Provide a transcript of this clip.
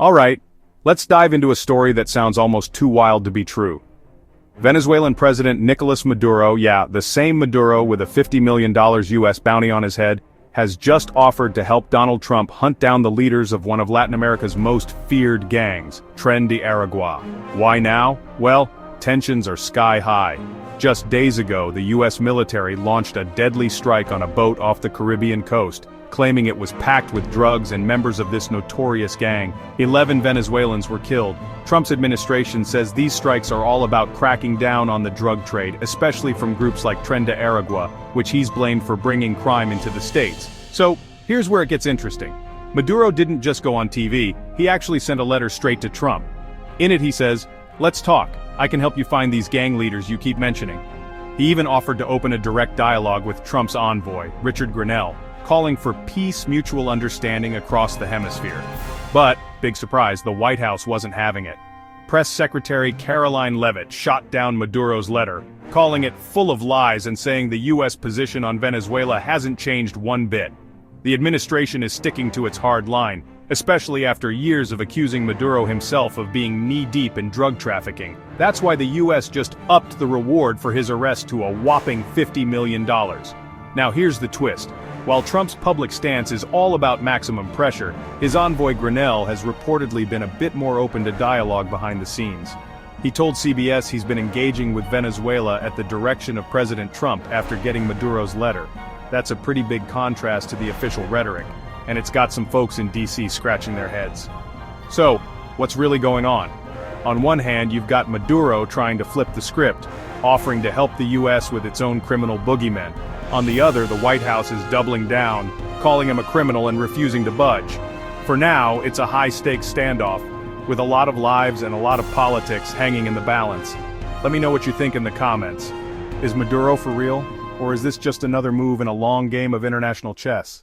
Alright, let's dive into a story that sounds almost too wild to be true. Venezuelan President Nicolas Maduro, yeah, the same Maduro with a $50 million US bounty on his head, has just offered to help Donald Trump hunt down the leaders of one of Latin America's most feared gangs, Tren de Aragua. Why now? Well, tensions are sky high. Just days ago, the US military launched a deadly strike on a boat off the Caribbean coast, claiming it was packed with drugs and members of this notorious gang. 11 Venezuelans were killed. Trump's administration says these strikes are all about cracking down on the drug trade, especially from groups like Tren de Aragua, which he's blamed for bringing crime into the states. So, here's where it gets interesting. Maduro didn't just go on TV, he actually sent a letter straight to Trump. In it he says, "Let's talk. I can help you find these gang leaders you keep mentioning." He even offered to open a direct dialogue with Trump's envoy, Richard Grenell, calling for peace, mutual understanding across the hemisphere. But, big surprise, the White House wasn't having it. Press Secretary Caroline Leavitt shot down Maduro's letter, calling it full of lies and saying the US position on Venezuela hasn't changed one bit. The administration is sticking to its hard line, especially after years of accusing Maduro himself of being knee-deep in drug trafficking. That's why the US just upped the reward for his arrest to a whopping $50 million. Now here's the twist. While Trump's public stance is all about maximum pressure, his envoy Grenell has reportedly been a bit more open to dialogue behind the scenes. He told CBS he's been engaging with Venezuela at the direction of President Trump after getting Maduro's letter. That's a pretty big contrast to the official rhetoric, and it's got some folks in DC scratching their heads. So, what's really going on? On one hand, you've got Maduro trying to flip the script, offering to help the US with its own criminal boogeymen. On the other, the White House is doubling down, calling him a criminal and refusing to budge. For now, it's a high-stakes standoff, with a lot of lives and a lot of politics hanging in the balance. Let me know what you think in the comments. Is Maduro for real, or is this just another move in a long game of international chess?